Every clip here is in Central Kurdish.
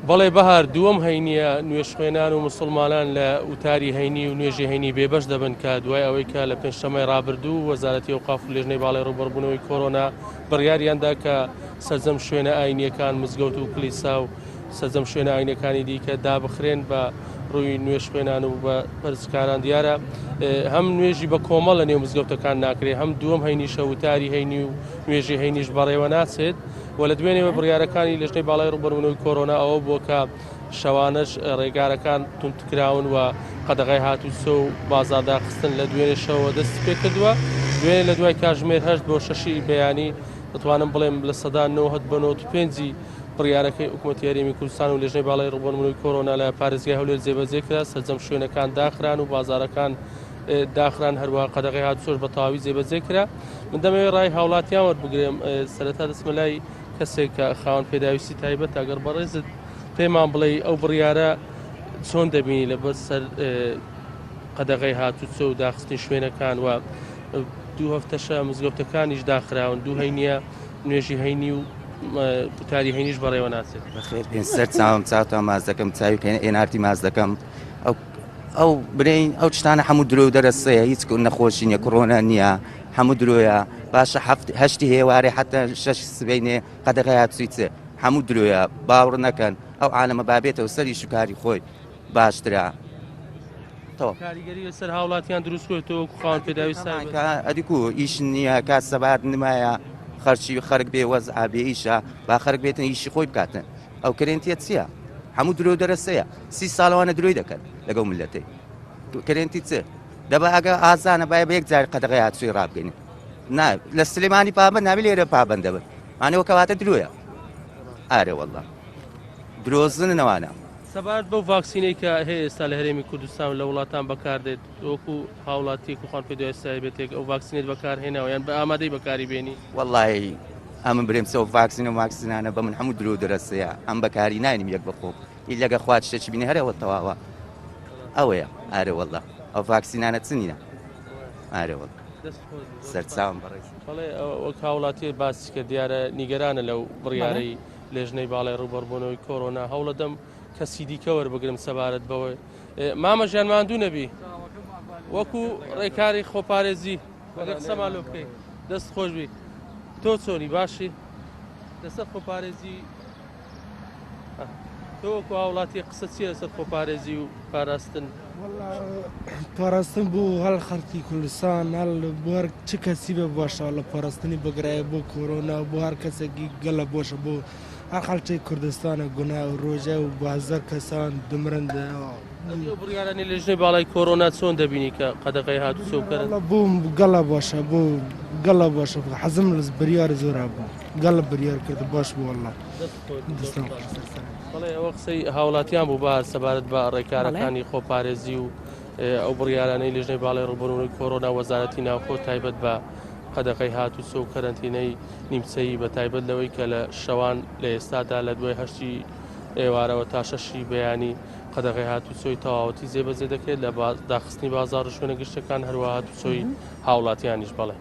بەڵێ بەهار دووەم هەینیە نوێش خوێنان و مسلمانان لە وتاری هەینی و نوێژی هەینی بێبەش دەبن کە دوای ئەوەی کە لە پێنجشەممەی ڕابردوو وەزارەتی ئەوقاف و لێژنەی باڵای ڕوبەربوونەوەی کۆرۆنا بڕیاریاندا کە سەرجەم شوێنە ئاینیەکان مزگەوت و کلیسا و سەرجەم شوێنە ئاینەکانی دیکە دابخرێن بە ڕووی نوێش خوێنان و بە پەرستکاران دیارە هەم نوێژی بە کۆمەڵ لە نێو مزگەوتەکان ناکرێت هەم دووەم هەینیشە وتاری هەینی و نوێژی هەینیش بەڕێوە ناچێت و لە دوێنێەوە بڕیارەکانی لەژنەی باڵای ڕوبەربوونەوەی کۆرۆنا ئەوە بووە کە شەوانەش ڕێگارەکان تونتکراون و قەدەغای هاتووچۆ و بازارداخستن لە دوێنێشەوە دەست پێ کردووە دوێنێ لە دوای کاتژمێر 8 بۆ 6 بەیانی دەتوانم بڵێم لە سەدا 95 بڕیارەکەی حکوومەتی هەرێمی کوردستان و لێژنەی باڵای ڕوبەربوونەوەی کۆرۆنا لە پارێزگای هەولێر جێبەجێ کرا سەرجەم شوێنەکان داخران و بازارەکان داخران هەروە قەدەغای هاتوچۆش بە تەواوی جێبەجێ کرا من دەمەوێت ڕای هاوڵاتیان وەربگرێم سەرەتا دەستمە لای کەسێک کە خاوەن پێداویستی تایبەت ئەگەر بەڕێزت پێمان بڵێ ئەو بڕیارە چۆن دەبینی لەبەر سەر قەدەغای هاتوچۆ و داخستنی شوێنەکان و دوو هەفتەشە مزگەوتەکانیش داخراون دوو هەینیە نوێژی هەینی و وتاری هەینیش بەڕێوە ناچێت بەخێر پێ سەر چاوم چاوتە ماز دەکەم چاوی پێ ئێنارتی ماز دەکەم ئەو برین ئەو شتانە هەموو درۆ دەرەسەیە هیچ نەخۆشی نیە کۆرۆنا نییە هەموو درۆیە باشە هەشتی هێوارێ حتا 6 سبەینێ قەدەغای هاتوچۆ هەموو درۆیە باوەڕ نەکەن ئەو عالەمە بابێتەوە سەری شکاری خۆی باشترە کاریگەری لەسەر هاوڵاتیان دروستکۆێتەوە خاوەن پێداویست ئەدیکو ئیش نییە کات سەبات نمایە خەرچی خەرک بێ وەزع بێ ئیشە با خەرک بێتن ئیشی خۆی بکاتن ئەو کرێنتیە چییە هەموو درۆ دەرەسەیە 30 ساڵەوانە درۆی دەکەن لەگەڵ ملەتەی کرێنتی چ دەبا ئەگە ئازانە باە بە یەک جار قەدەغای هاتوچۆی ڕابگەین لە سلێمانی پابند نابێ لێرە پابند دەبن مانەوە کەواتە درۆیە ئارێ وەڵڵا درۆزنەوانە سەبارەت بەو ڤاکسینەی کە هەیە ئێستا لە هەرێمی کوردستان لە وڵاتان بەکاردێت وەکو هاوڵاتی خۆخوان پێداویستی بێتێک ئەو ڤاکسینێت بەکارهێناوە یان بە ئامادەی بەکاری بێنی وەڵڵی ئەمن برێم سەو ڤاکسینە و ماکسینانە بە من هەموو درۆ دەرەسەیە ئەم بەکاری ناینیم یەک بەخۆ لەگە خوات شتێکی بینی هەرەوە تەواوە ئەوەیە ئارێ وەڵڵا ئەو ڤاکسینانە چنینە ئارێ وەڵ سەرچاوم بەڕێز بەڵێ وەک هاوڵاتی باسی کە دیارە نیگەرانە لەو بڕیارەی لێژنەی باڵای ڕوبەربوونەوەی کۆرۆنا هەوڵە دەم کەسی دیکە وەربگرم سەبارەت بەوەی مامەژیان ماندوو نەبی وەکو ڕێکاری خۆپارێزی قسەمان لۆ بکەی دەست خۆشبی تۆ چۆنی باشی لەسەر خۆپارێزی تۆ وەکو هاوڵاتی قسە چیە لەسەر خۆپارێزی و پاراستن پاراستن بۆ هەڵ خەڵکی کوردستان هەڵ بۆ هەر چ کەسی بێ باشە لە پاراستنی بگرایە بۆ کۆرۆنا بۆ هەر کەسێکی گەلە بۆشە بۆ هەر خەڵکی کوردستانە گونا و ڕۆژە و بازار کەسان دمرەندە بڕیارانی لێژنەی باڵای کۆرۆنا چۆن دەبینی کە قەدەغای هاتوچۆ بکەن بۆ گەڵە باشە بۆ گەڵە باشە حەزم لە بریار زۆرا بوو گەڵە بریار کرد باش بوو وەڵڵا بەڵێ ئەوە قسەی هاوڵاتیان بوو بە سەبارەت بە ڕێکارەکانی خۆپارێزی و ئەو بڕیارانەی لێژنەی باڵای ڕوبەربوونەوەی کۆرۆنا وەزارەتی ناوخۆ تایبەت بە قەدەغای هاتوچۆ و کەرەنتینەی نیمچەیی بە تایبەت لەوەی کە لە شەوان لە ئێستادا لە دوای 8 ئێوارەوە تا 6 بەیانی قەدەغای هاتوچۆی تەواوەتی جێبەجێ دەکرێت لە داخستنی بازاڕ و شوێنە گشتەکان هەروە هاتوچۆی هاوڵاتیانیش بەڵێ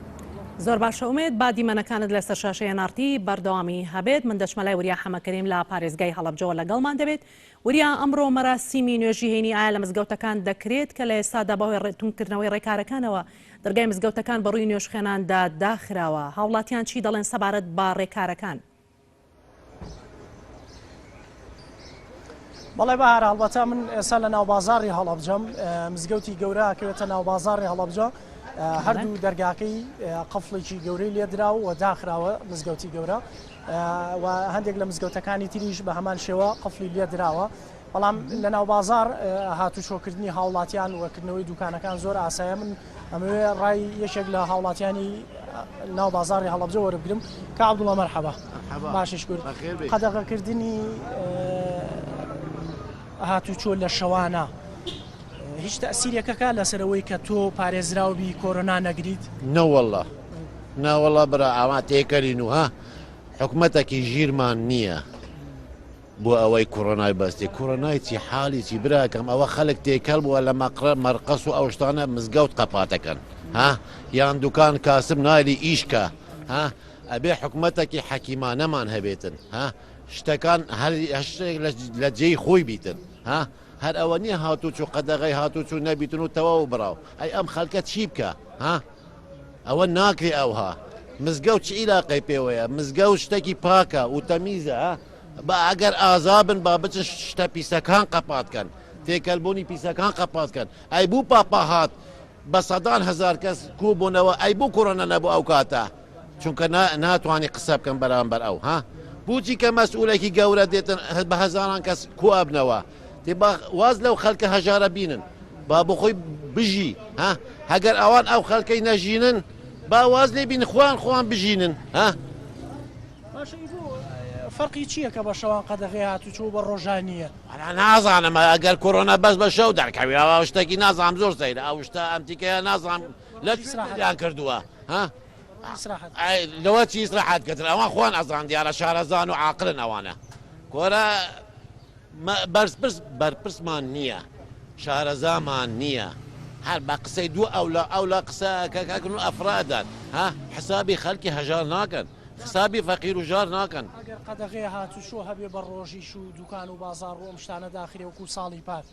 زۆر باشە ئومێد با دیمەنەکانت لەسەر شاشەیە نارتی بەردەوامی هەبێت من دەچمە لای وریا حەمەکەریم لە پارێزگای هەڵەبجەوە لەگەڵمان دەبێت وریا ئەمڕۆ مەراسیمی نوێژی هێنی ئایا لە مزگەوتەکان دەکرێت کە لە ئێستادا بەهۆی ڕێتونکردنەوەی ڕێکارەکانەوە دەرگای مزگەوتەکان بەڕووی نوێژخێناندا داخراوە هاوڵاتیان چی دەڵێن سەبارەت با ڕێکارەکان بەڵێ بەهار هەڵبەتە من ئێستا لە ناوبازاڕی هەڵەبجەم مزگەوتی گەورە کەوێتە ناوبازاڕی هەڵەبجە هەردوو دەرگاکەی قەفڵێکی گەورەی لێدراوە و داخراوە مزگەوتی گەورە و هەندێک لە مزگەوتەکانی تریش بە هەمان شێوە قەفڵی لێدراوە بەڵام لە ناوبازار هاتوچۆکردنی هاوڵاتیان وەکردنەوەی دوکانەکان زۆر ئاسایە من ئەمەوێ ڕای یەکێک لە هاوڵاتیانی ناوبازاڕی هەڵەبجە وەربگرم کە عەبدوڵڵا مەرحەبا باشیش کورد قەدەغەکردنی هاتوچۆ لە شەوانە هیچ تەسیرێکەکە لەسەرەوەی کە تۆ پارێزراوبی کۆرۆنا نەگریت نەوەڵڵا ناوەڵا برا ئاوا تێکەرین و ها حکومەتێکی ژیرمان نییە بۆ ئەوەی کۆرۆنای بەستی کۆرۆنای چی حالی چی براکەم ئەوە خەڵک تێکەڵ بووە لە مەرقەس و ئەو شتانە مزگەوت قەپاتەکەن ها یان دوکان کاسب نایلی ئیشکە ها ئەبێ حکوومەتێکی حەکیمانەمان هەبێتن ها شتەکان هەشتێک لە جێی خۆی بیتن ها هەر ئەوە نییە هاتوچوو قەدەغی هاتوچوو نەبیتن و تەواو بڕاو ئەی ئەم خەڵکە چی بکە ها ئەوە ناکرێ ئەوها مزگەوت چ عیلاقەی پێوەیە مزگەوت شتێکی پاکە و تەمیزە ها بە ئەگەر ئازابن با بچن شتە پیسەکان قەپاتکەن تێکەلبوونی پیسەکان قەپاتکەن ئەی بوو پاپا هات بە سەدان هزار کەس کوبوونەوە ئەی بوو کوڕەنە نەبوو ئەو کاتە چونکە ناتوانانی قسە بکەن بەرامبەر ئەو ها بووچی کە مەسئولێکی گەورە دێتن بە هەزاران کەس کوابنەوە واز لەو خەڵکە هەژارە بینن با بۆ خۆی بژی ها هەگەر ئەوان ئەو خەڵکەی نەژینن با واز لێ بین خۆیان بژینن ها فەرقی چییە کە بە شەوان قەدەغی هاتوچوو بە ڕۆژانیە نازانم ئەگەر کۆرۆنا بەس بە شەو دەرکەویەوە شتێکی نازانم زۆر سەیرە ئەو شتە ئەمتیکەیە نازانم لەیان کردووە ها لەوە چی ئیسراحەت کردن ئەوان خۆیان ئەزان دیارە شارەزان و عاقلن ئەوانە کۆرە بەرپرسمان نییە شارەزامان نییە هەر بە قسەی دوو ئەو لە قسەکەکەکن و ئەفرادان ها حسابی خەڵکی هەژار ناکەن حسابی فەقیر و ژار ناکەن ئەگەر قەدەغی هاتوچۆ هەبێ بە ڕۆژیش و دوکان و بازار و ئەم شتانە داخرێ وەکو ساڵی پات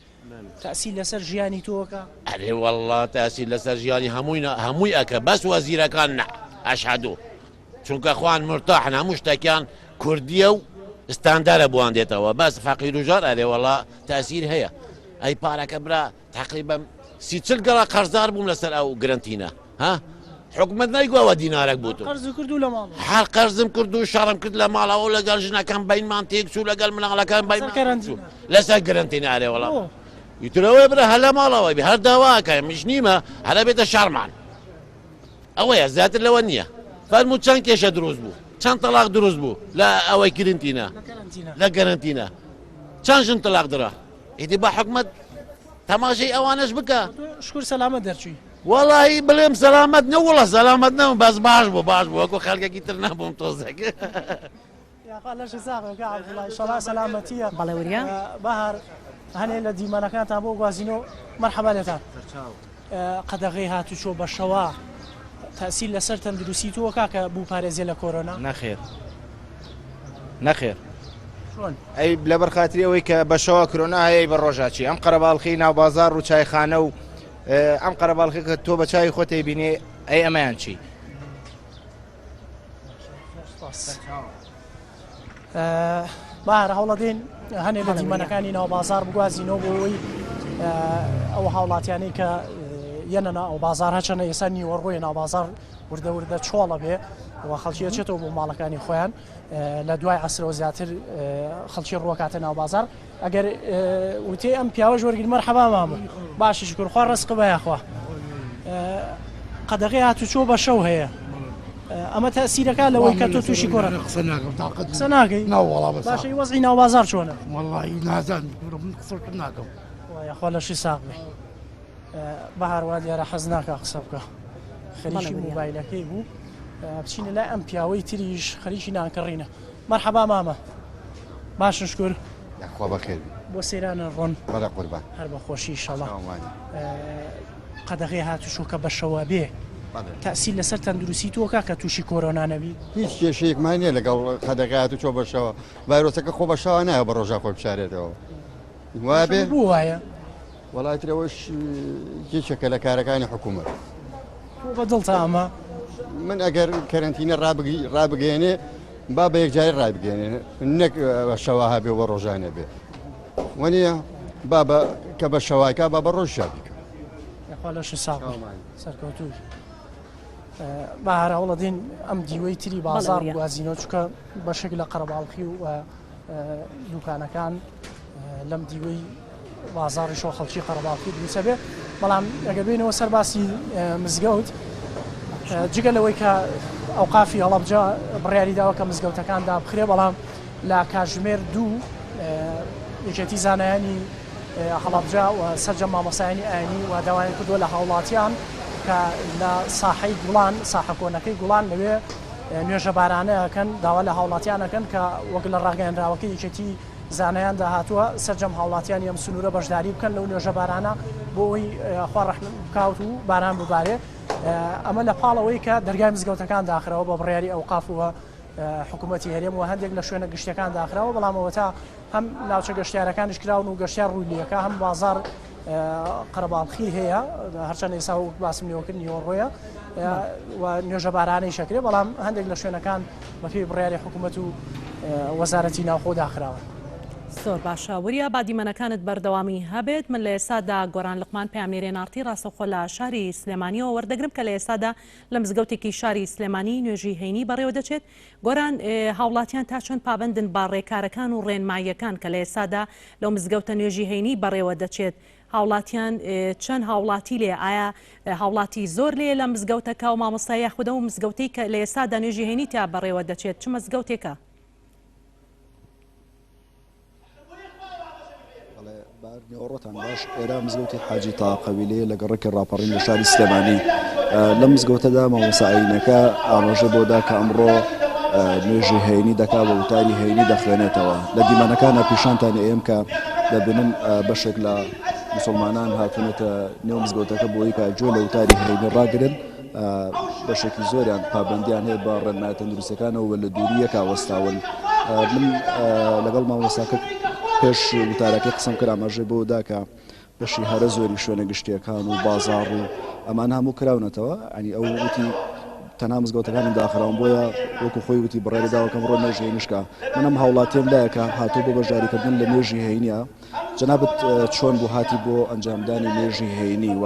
تەسیل لەسەر ژیانی تۆکە ئەرێ وەڵڵا تەسیل لەسەر ژیانی هەمووی ئەکە بەس وەزیرەکان نە ئەشهەدوو چونکە خوان مرتاحن هەموو شتێکیان کوردیە و ستاندارە بوان دێتەوە بەس فەقیر و ژار ئەرێ وەڵڵا تەسیر هەیە ئەی پارەکە برا تقریبا 30 گەڕا قەرزدار بووم لەسەر ئەو گرنتینە ها حکومت نایگووەوە دینارێک بوو هەر قەرزم کرد و شەڕم کرد لە ماڵەوە لەگەڵ ژنەکەم بینمان تێکچوو لەگەڵ مناڵەکان لەسەر گرنتینە ئەرێ وەڵام ئیترەوەی برە هەر لە ماڵەوەی هەر داواکە میش نیمە هەرە بێتە شارمان ئەوەیە زیاتر لەوە نییە فەرموو چەند کێشە دروست بوو چەند تەلاق دروست بوو لە ئەوەی گرنتینە لە گەرنتینە چەند ژن تەلاق درا ئیدی بە حکومت تەماشای ئەوانش بکە شکر سەلامەت دەرچووی وەڵی بڵێم سەلامەت نە وڵە سەلامەت نەوە بەس باش بوو وەکو خەڵکێکی تر نەبووم تۆزێک سەلامەتیە بەڵێ وریا بەهار هەنێ لە دیمانەکانتان بۆ گوازینەوە مەرحەبا لێتان قەدەغی هاتوچۆ بە شەوا تەسیل لەسەر تەندروستی تۆ کاکە بوو پارێزیە لە کۆرۆنا نەخێر ئەی لەبەر خاتری ئەوەی کە بەشەوە کۆرۆنا هەیە بە ڕۆژاچی ئەم قەرەباڵخی ناو بازار و چایخانە و ئەم قەرەباڵخی کە تۆ بە چای خۆتەی بینێ ئەی ئەمەیان چی بەهارە هەوڵەدەین هەنێ لە دیمەنەکانی ناو بازار بگوازینەوە بۆەوەی ئەو هاوڵاتیانەی کە یەنەنا ئەو بازار هەچەنە ئێستا نیوەڕۆی ناو بازار وردە وردە چۆڵە بێ و خەڵکی ئەچێتەوە بۆ ماڵەکانی خۆیان لە دوای عەسرەوە زیاتر خەڵکی ڕووەکاتە ناو بازار ئەگەر وتێ ئەم پیاوەش وەرگین مەرحەبا مامە باشی شکر خوا ڕزق بەیەخوا قەدەغی هاتوچۆ بە شەو هەیە ئەمە تەسیرەکە لەوەی کە تۆ تووشی کۆرە قسە ناکەی باشی وەزعی ناو بازار چۆنە خوا لەشی ساقی بەهاروە دیارە حەز ناکە قسە بکە خەریکی موبایلەکەی بوو بچینە لای ئەم پیاوەی تریش خەریکی نانکەڕینە مەرحەبا مامە باشن شکر خوا بەخێر بۆ سەیرانە ڕۆن بەڵێ قوربان هەر بە خۆشی ئینشەڵڵا قەدەغی هاتوچۆ کە بەشەوە بێ تەسیل لەسەر تەندروستی تۆکە کە تووشی کۆرۆنا نەبی هیچ کێشەیەکمان نییە لەگەڵ قەدەغی هاتوچۆ بەشەوە ڤایرۆسەکە خۆ بەشەوە نایە بە ڕۆژە خۆی بشارێتەوە وایە بێ بوو وایە وەڵای ترەوەش هیچێکە لە کارەکانی حکوومەت بەدڵتە ئەمە من ئەگەر کەرنتینە ڕابگەێنێ با بە یەکجاری ڕابگەێنێ نەک شەوا هەبێ بە ڕۆژانە بێ وەنیە با کە بە شەوایکە با بە ڕۆژ شابیکە لەش ساڵ سەرکەوتوی بەهارە هەوڵەدەین ئەم دیوەی تری بازار گوازینەوە چکە بەشێک لە قەرەباڵخی و دوکانەکان لەم دیوەی بازاڕیشەوە خەڵکی قەرەباڵخی دروسە بێ بەڵام ئەگەر بێنەوە سەر باسی مزگەوت جگە لەوەی کە ئەوقافی هەڵەبجە بڕیاری داوە کە مزگەوتەکاندا بخرێ بەڵام لە کاتژمێر دوو یەکێتی زانایانی هەڵەبجە و سەرجەم مامۆسایانی ئاینی و داوایان کردووە لە هاوڵاتیان کە لە ساحەی گوڵان ساحە کۆنەکەی گوڵان لەوێ نوێژە بارانەکەن داوا لە هاوڵاتیانەکەن کە وەک لە ڕاگەیەنراوەکەی یەکێتی زانایان داهاتووە سەرجەم هاوڵاتیانی ئەم سنوورە بەشداری بکەن لەو نوێژە بارانە بۆ ئەوی خوا ڕەحمت بکات و باران ببارێ ئەمە لە پاڵەوەی کە دەرگای مزگەوتەکان داخراوە بە بڕیاری ئەوقاف حکوومەتی هەرێم و هەندێک لە شوێنە گشتەکان داخراوە بەڵامەوە تا هەم ناوچە گەشتیارەکانیش کراون و گەشتیار ڕوولیەکە هەم بازار قەرەباڵخی هەیە هەرچەند ئێستا و باسم لێوەکرد نیوەڕۆیە و نوێژە بارانەی شەکرێ بەڵام هەندێک لە شوێنەکان بەپێی بڕیاری حکوومەت و وەزارەتی ناوخۆ داخراوە. زۆر باشە وریە با دیمەنەکانت بەردەوامی هەبێت من لە ئێستادا گۆران لقمان پامێرێ نارتی ڕاستەخۆ لە شاری سلێمانیەوە وەردەگرم کە لە ئێستادا لە مزگەوتێکی شاری سلێمانی نوێژی هەینی بەڕێوە دەچێت گۆران هاوڵاتیان تا چۆن پابندن با ڕێکارەکان و ڕێنماییەکان کە لە ئێستادا لەو مزگەوتە نوێژی هەینی بەڕێوە دەچێت هاوڵاتیان چەند هاوڵاتی لێ ئایا هاوڵاتی زۆر لێ لە مزگەوتەکە و مامۆستای یاخودە و مزگەوتەی کە لە ئێستادا نوێژی هەینی تا بەڕێوە دەچێت چ مزگەوتێکە؟ نیوەڕۆتان باش ئێرە مزگەوتی حاجی تاقەویلەیە لە گەڕێکی ڕاپەڕین لە شاری سلێمانی لە مزگەوتەدا مامۆسایینەکە ئاماژە بۆدا کە ئەمڕۆ نوێژی هەینی دەکا بە وتاری هەینی دەخوێنێتەوە لە دیمەنەکانە پیشانتان ئێم کە دەبینن بەشێک لە مسلمانان هاتوونێتە نێو مزگەوتەکە بۆی کە جۆ لە وتاری هەینی ڕاگرن بەشێکی زۆریان پابندیان هەیە بە ڕێنمایە تەندروستەکانەوە لە دووریەکە وەستاون من لەگەڵ مامۆستاکە پێش وتارەکەی قسم کرد ئاماژەی بۆدا کە بەشی هەرە زۆری شوێنە گشتیەکان و بازاڕ و ئەمان هەموو کراونەتەوە ئەنی ئەو وتی تەنها مزگەوتەکانی داخراون بۆیە وەکو خۆی وتی بڕێداوەکەم ڕۆ نوێژی هەینیشکە منم هاوڵاتیم لایەکە هاتوو بۆ بەشداریکردن لە نوێژی هەینیە جەنابەت چۆن بوو هاتی بۆ ئەنجامدانی نوێژی هەینی و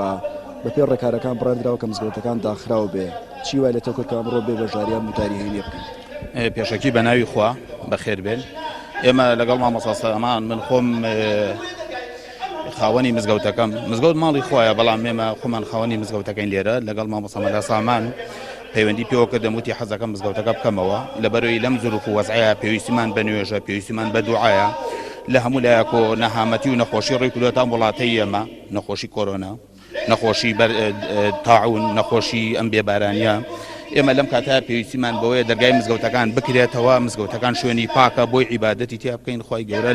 بەپێ ڕێکارەکان بڕاندراوە کە مزگەوتەکان داخراو بێ چی وای لە تۆ کرد کە ئەمڕۆ بێ بەژاریان وتاری هەینی بکەین پێشەکی بە ناوی خوا بەخێر بێن ئێمە لەگەڵ مامۆستا ئەمان من خۆم خاوەنی مزگەوتەکەم مزگەوت ماڵی خۆیە بەڵام ئێمە خۆمان خاوەنی مزگەوتەکەین لێرە لەگەڵ مامۆستا مەلاسامان پەیوەندی پێوە کە دەموتی حەزەکەم مزگەوتەکە بکەمەوە لەبەرەوەی لەم زروف و وەزعەیە پێویستیمان بە نوێژە پێویستیمان بە دوعایە لە هەموو لایەکۆ نەهامەتی و نەخۆشی ڕێکولۆتان وڵاتەی ئێمە نەخۆشی کۆرۆنا نەخۆشی تاعون نەخۆشی ئەم بێبارانیە ئێمە لەم کاتە پێویستیمان بەوەیە دەرگای مزگەوتەکان بکرێتەوە مزگەوتەکان شوێنی پاکە بۆی عیبادەتی تیا بکەین خۆی گەورە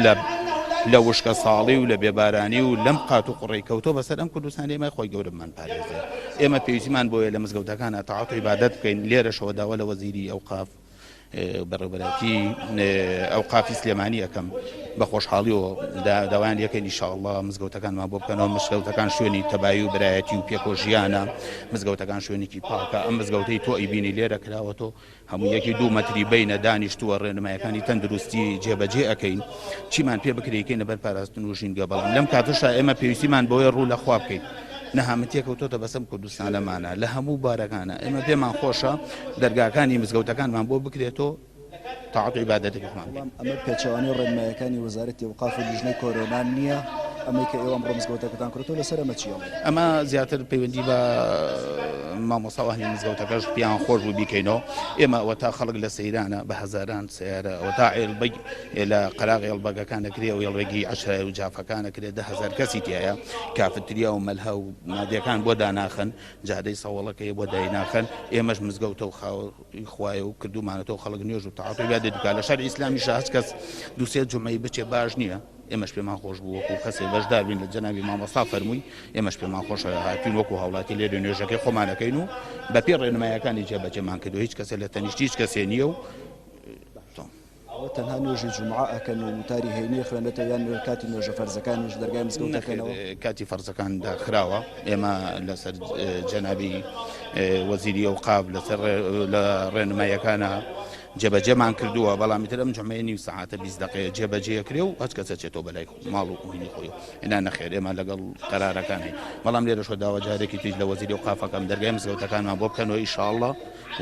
لە وشکە ساڵی و لە بێبارانی و لەم قات و قوڕی کەوتۆ بەسەر ئەم کوردستانی ئێمە خۆی گەورەمان پارێزێ ئێمە پێویستیمان بۆیە لە مزگەوتەکانە تەعات و عیبادەت بکەین لێرەشەوە داوا لە وەزیری ئەوقاف بەڕێوەبەرەتی ئەوقافی سلێمانی ئەەکەم بە خۆشحاڵیەوە داوایان یەکەین ئینشاءالله مزگەوتەکانمان بۆ بکەنەوە مزگەوتەکان شوێنی تەبایی و برایەتی و پێکۆژیانە مزگەوتەکان شوێنێکی پاکە ئەم مزگەوتەی تۆ ئیبینی لێرە کراوەتەوە هەموو یەکی 2 مەتری بینە دانیشتووە ڕێنمایەکانی تەندروستی جێبەجێ ئەەکەین چیمان پێ بکرێکەین لەبەر پاراستن و ژینگە بەڵام لەم کاتەشدا ئێمە پێویستیمان بۆیە ڕوو لە خوا بکەین نەهامەتیەکەوتۆتە بەسەم کوردستانەمانە لە هەموو بارەکانە ئێمە پێمان خۆشە دەرگاکانی مزگەوتەکانمان بۆ بکرێتەوە تاعات و عیبادەتێکمان ئەمە پێچەوانی ڕێنمایەکانی وەزارەتی ئەوقاف و لیژنەی کۆرۆنا نییە ئەمەی کە ئێوە ئەمڕۆ مزگەوتەکەتان کردەوە لەسەر ئەمە چیە ئەمە زیاتر پەیوەندی بە مامۆستاوانی مزگەوتەکەش پیان خۆش بوو بیکەینەوە ئێمە ئەوە تا خەڵک لە سەیرانە بە هەزاران سیارە ئەوە تا ئێڵبەی لە قەراغی هێڵبەگەکان دەکرێ و هێڵبەگی عەشرە و جافەکان دەکرێت 10,000 کەسی تایە کافتریا و مەلهە و مادیەکان بۆ داناخن جادەی سەوڵەکەی بۆ دایناخن ئێمەش مزگەوتە و خوایە و کردومانەوە خەڵک نوێژ و تەعات و عیبادەت بکات لە شاری ئیسلامیش هەچ کەس 2-3 جومەی بچێ باش نییە ئێمەش پێمان خۆش بوو وەکو کەسێ بەشدار بین لە جەنابی مامۆستا فەرمووی ئێمەش پێمان خۆشە هاتوین وەکو هاوڵاتی لێرە نوێژەکەی خۆمانەکەین و بەپێ ڕێنمایەکانی جێبەجێمان کردو هیچ کەسێ لە تەنیشتی هیچ کەسێ نییە و تەنها نوێژی جومعە ئەکەن و وتاری هەینی خوێنێتەوە یان کاتی نوێژە فەرزەکانیش دەرگای مزگەوتەکەنەوە کاتی فەرزەکان داخراوە ئێمە لەسەر جەنابی وەزیری ئەوقاف لەسەر لە ڕێنمایەکانە جێبەجێمان کردووە بەڵامی تر ئەم جومعەیە نیم سەعاتە 20 دقیقە جێبەجێکرێ و هەچ کەسە چێتەوە بەلای ماڵ و هینی خۆی ئێنا نەخێر ئێمە لەگەڵ قەرارەکانی بەڵام لێرەشەوە داوا جارێکی توش لە وەزیری ئەوقافەکەم دەرگای مزگەوتەکانمان بۆ بکەنەوە ئینشاءالله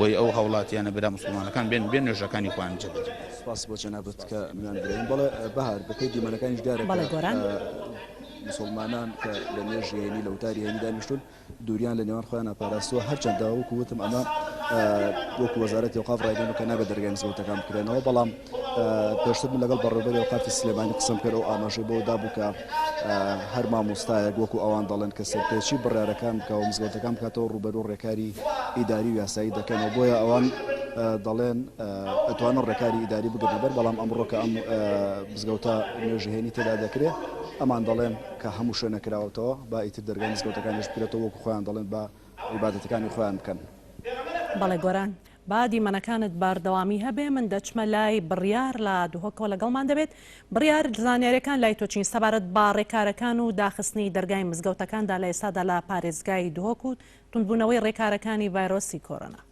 وی ئەو هاوڵاتیانە برا مسلمانەکان بێن نوێژەکانی خۆیان جێبەجێ سپاس بۆ جەنابەت کە میان برین بەڵێ بەهار بەپێی دیمەنەکانیش دیارە مسلمانان کە لە نوێژی هەینی لە وتاری هەینی دانیشتون دووریان لە نێوان خۆیان ناپاراستووە هەرچەندە وەکو وتم ئەمە وەکو وەزارەتی ئەوقاف ڕایگەن کە نابێت دەرگای مزگەوتەکان بکرێنەوە بەڵام پێشتر من لەگەڵ بەڕێوەبەری ئەوقافی سلێمانی قسەم کرد و ئاماژەی بۆ دابوو کە هەر مامۆستایەک وەکو ئەوان دەڵێن کە سەرپێچی بڕیارەکان بکەوە مزگەوتەکان بکاتەوە ڕوبەرۆ ڕێکاری ئیداری و یاسایی دەکەنەوە بۆیە ئەوان دەڵێن ئەتوانن ڕێکاری ئیداری بگرن بەر بەڵام ئەمڕۆ کە ئەم مزگەوتە نوێژی هەینی تێدا دەکرێت ئەمان دەڵێن کە هەموو شوێنە کراوەتەوە با ئیتر دەرگای مزگەوتەکانیش بکرێتەوە وەکو خۆیان دەڵێن بە عیبادەتەکانی خۆیان بکەن. بەڵێ گۆران با دیمەنەکانت باردەوامی هەبێ من دەچمە لای بڕیار لە دووهۆکەوە لەگەڵمان دەبێت بڕیار زانیاریەکان لای تۆچین سەبارەت با ڕێکارەکان و داخستنی دەرگای مزگەوتەکاندا لە ئێستادا لە پارێزگای دووهۆک و توندبوونەوەی ڕێکارەکانی ڤایرۆسی کۆرۆنا.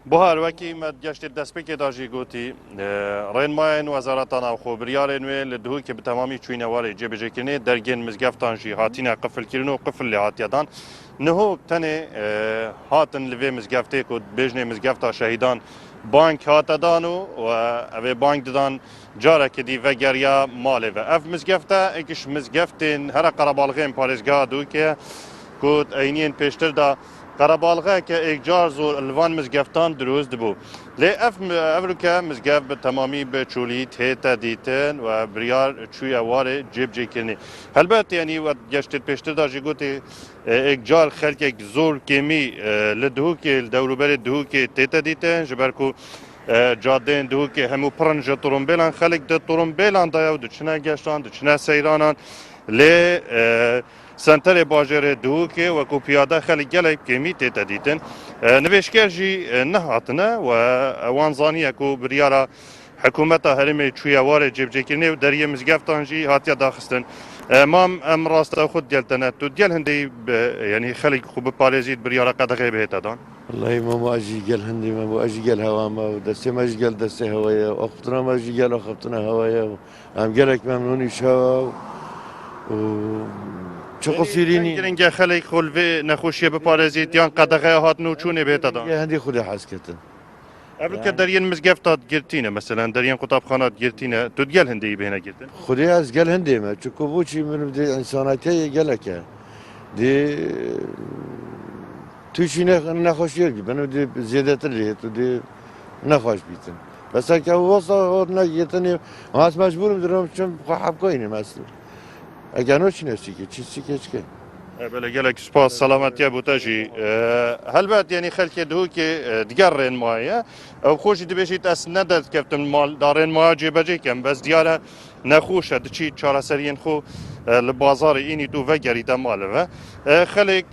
بوهار وەکی گەشتی دەستپێکێدا ژی گوتی ڕێنمایان وەزارەتە ناوخۆ بریارێ نوێ لە دووکێ بتەمامی چوینەوەری جێبەجێکردنێ دەرگێن مزگەفتان ژی هاتینە قفلکردن و قفل لێ هاتیەدان نهۆ تەنێ هاتن لەوێ مزگەفتێک و بێژنێ مزگەفتا شەهیدان بانک هاتەدان و ئەوێ بانک ددان جارێکی دی ڤەگەریا ماڵێڤە ئەف مزگەفتە ئەکیش مزگەفتێن هەرە قەرەباڵغێن پارێزگا دووکێ گوت ئەینیên پێشتردا قەرەباڵغەیەکە ئێکجار زۆر ئەلوان مزگەفتان دروست بوو لێ ئەڤروکە مزگەفت بە تەمامی بچوولی تێتە دیتن و بریار چوویە وارێ جێبجێکردنی هەلبەت یعنی وە گەشتت پێشتردا ژی گوتی ئێکجار خەلکێک زۆر کێمی لە دووکێ دەوروبەرێ دووکێ تێتە دیتن ji ber ku cadeyên duhokê hemû pirin ji torombêlan xelek di torombêlan daya û diçine geştan diçine seyranan lê سنترê bajarê duhokê wekû piyada xelek gelek kêmî tête dîtin nivêşker jî nehatine we wan zaniye ku biryara hikûmeta herêmê çûye warê cêbcêkirînê û deriyê mizgeftan jî hatiye daxistin mam em rasta xwe geltene tu gel hindî yanî xelek xwe biparêzît biryara qedexê bihête dan والله ما اجي قال هندي ما اجي قال هوا ما دسي ما اجي قال دسي هوايا اختنا ما اجي قال اختنا هوايا ام قالك ممنوني شوا و چه قصيريني گرنگه خلک خلوی نخوشیه بپارێزیت یان قەدەغە هاتن و چوونێ بێتەدا هندي خودي حسكتن ئەبکە دەریێن مزگەفتات گرتینە مەسەلەن دەریێن قوتابخانات گرتینە تو گەل هەندەی بهێنە گرتن خودي از قال هندي ما چكو بوشي من بدي انساناتي قالك دي توشي نخوش يرقي بنا دي زيادة اللي دي نخوش بيتن بس هكا وصل نجيتني هاس مجبور بدرهم شم خاب كويني مثلا اگانوش نسيكي تشيكي تشكي بله gelek spas salametiye bûte jî helbet yanî xelkê duhokê digerrên maye ew xwe jî dibêjît ez nedekeftim maldarên maya cêbecêkem bez diyare nexweş e diçî çareseriyên xwe li bazarê înî tu vegerîte malê ve xelek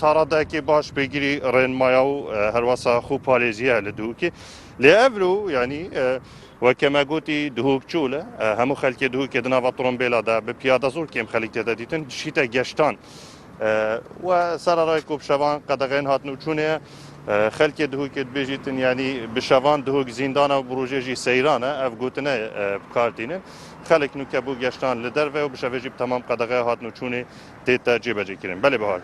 taradekê baş pêgirî rên maya û herwasa xwe parêziye li duhokê lê ev ro yanî weke me gotî duhok çûl e hemû xelkê duhokê di nava trombêla de bi piyada zor kêm xelek têde dîtin dişîte geştan و سرارای کوبشوان قدغین هاتن و چونه خلک دهوک بجیتن یعنی بشوان دهوک زندان و بروجی سیرانه اف گوتنه کارتینه خلک نو که بو گشتان لدر و بشویجی تمام قدغه هاتن و چونه تیتا جیبجی کریم بله بهار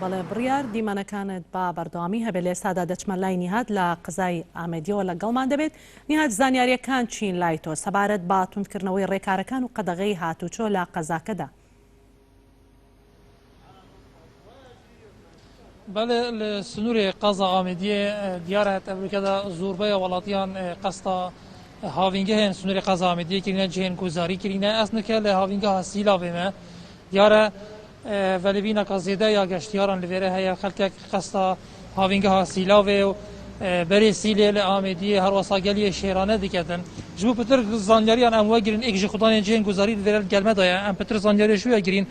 بەڵێ بڕیار دیمەنەکانت با بەردەوامی هەبێت لە ئێستادا دەچمە لای نهاد لە قزای ئامێدیەوە لەگەڵمان دەبێت نهاد زانیاریەکان چین لای تۆ سەبارەت با توندکردنەوەی ڕێکارەکان و قەدەغەی هاتوچۆ لە قەزاکەدا بله لسنوری قزا آمدیه دیارت امریکا زوربه ولاتیان قصدا هاوینگه هن سنوری قزا آمدیه کرینه جهن گزاری کرینه اصلا که لهاوینگه هستیلا بمه دیاره ولی بینا که زیده یا گشتیاران لویره هیا خلک قصدا هاوینگه هستیلا و بری سیلی لآمدیه هر وساگلی شیرانه دیکتن جبو پتر زانیاریان اموه گرین اکجی خودان جهن گزاری لویره گلمه دایا ام پتر زانیاری شویا گرین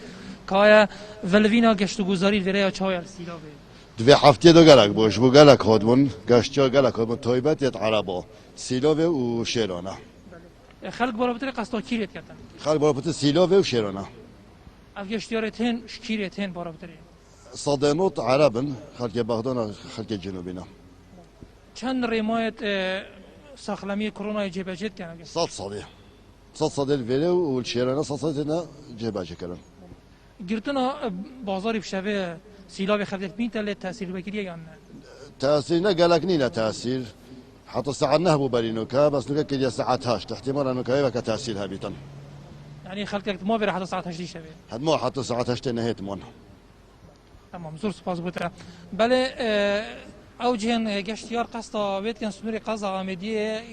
که ولی بینا گشت گزاری لویره یا چای هستیلا و دوی هفته دو گلک باش بو گلک خودمون گشتیا گلک خودمون تایبت یت عربا سیلاوه و شیرانه خلق برای بطری قصدا کیریت کردن خلق برای بطری سیلاوه و شیرانه اف گشتیارت هن شکیریت هن برای بطری صادنوت عربن خلق بغدان خلق جنوبینا چند ریمایت ساخلمی کرونا جبهجت کنه 100 صادی ولی و شیرانه 100 صادی نه جبهجت کردن گرتنا بازاری بشوه سیلاب خلقت مين تل تأثير بكريه يعني تأثير نقلك نينا تأثير حتى ساعة نهبو برينوكا بس نوكا كده ساعات هاش احتمال انه كايبا كتأثير هابيتن يعني خلقت ما بيرح حتى ساعات هاش شبه هاد مو حتى ساعات هاش تنهيت مون تمام زور سپاس بوتره بله او جهن گشتیار قصدا بيت كان سنوري قزا آمدیه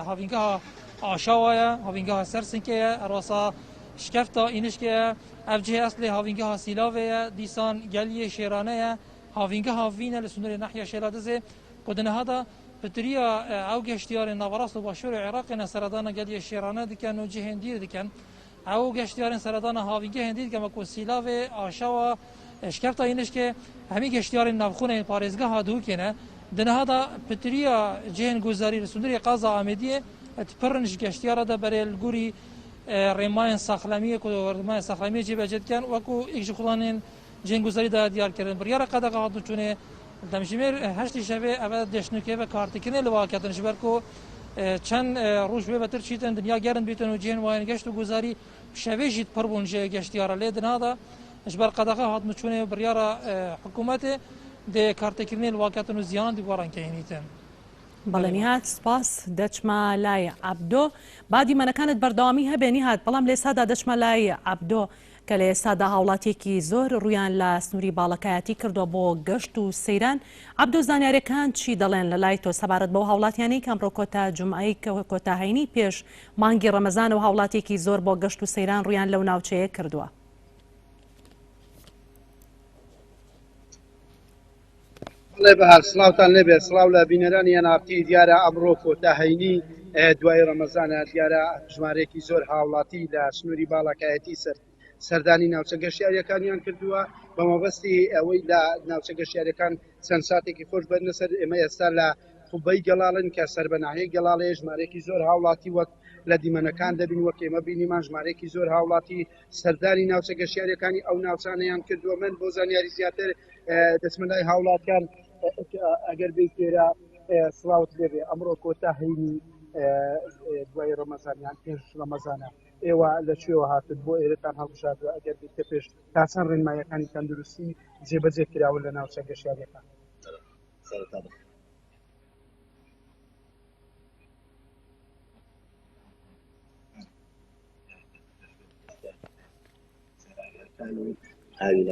هاوینگاه آشاوایا هاوینگاه سرسنکه اروسا شکفتا اینش که افجه اصلی هاوینگاه سیلاوه دیسان گلی شیرانه هاوینگاه هاوینه لسنور ناحیه شیرادزه قدنه هذا بطريقه او گشتیار نوراس و باشور عراق نسردان گلی شیرانه دکن و جهندیر دکن ئەو گەشتیارن سەردانە هاوینگە هێندیت گەمە کۆسیلاوێ ئاشاوە شکفتا اینش که همی گشتیارین نافخونه پارێزگە هادووکێنە دنهادا پتریا جهن گوزاری سندری قازا ئامێدیە پرنج گەشتیارە دا بەرێ گوری ڕێمایان ساخلامیە ڕێمای ساخلامیە جێبەجێتکەن وەکو ئیکژ خوڵانێن جهن گوزاری دا دیارکردن بڕیارە قەدەقا هاتوچوونێ دەمژمێر هەشتی شەوێ ئەوە دەشتنوکێوە کارتکردنێ لە واکەتن ژبەر کو چەند ڕۆژ بێ بەتر چیتن دنیا گەرن بیتن و جهن وایەن گەشت و گوزاری شەوێژیت پڕ بوون جێ گەشتیارە لێ دنهادا جبر قدقه هات مچونه بریارا حکومت ده کارتکردنی الواقعیت و زیان دیوارن که اینیتن. بەڵێ نهات سپاس دەچمە لای عەبدۆ بادی منەکانت بەردەوامی هەبێ نهات بەڵام لە ئێستادا دەچمە لای عەبدۆ کە لە ئێستادا هاوڵاتێکی زۆر ڕویان لە سنووری باڵەکایەتی کردووە بۆ گەشت و سەیران عەبدۆ زانیاریەکان چی دەڵێن لە لای تۆ سەبارەت بەو هاوڵاتیانەی کە ئەمڕۆ کۆتا جومعەی کۆتاهەینی پێش مانگی ڕەمەزان و هاوڵاتێکی زۆر بۆ گەشت و سەیران ڕویان لەو ناوچەیە کردووە. بڵێ بەهار سڵاوتان لێبێ سڵاو لە بینەرانی یانارتی دیارە ئەمڕۆ کۆتاهەینی دوای ڕەمەزانە دیارە ژمارەیەکی زۆر هاوڵاتی لە سنووری باڵەکایەتی سەردانی ناوچە گەشتیاریەکانیان کردووە بە مەبەستی ئەوەی لە ناوچە گەشتیاریەکان چەند ساتێکی خۆش بەرنە سەر ئێمە ئێستا لە خوبەی گەڵاڵن کە سەربەناهەیە گەڵاڵەیە ژمارەیەکی زۆر هاوڵاتی وەک لە دیمەنەکان دەبین وەک ئێمە بینیمان ژمارەیەکی زۆر هاوڵاتی سەردانی ناوچە گەشتیاریەکانی ئەو ناوچانەیان کردووە من بۆ زانیاری زیاتر دەچمەلای هاوڵاتیان ئەگەر بێتێرە سڵاوت لێبێ ئەمڕۆ کۆتاهەینی دوای ڕەمەزانیان پێش ڕەمەزانە ئێوە لە کوێوە هاتن بۆ ئێرەتان هەڵبژاردووە ئەگەر بیت کە پێش تاسان ڕێنمایەکانی تەندروستی جێبەجێ کراون لە ناوچە گەشتیاریەکان. هذه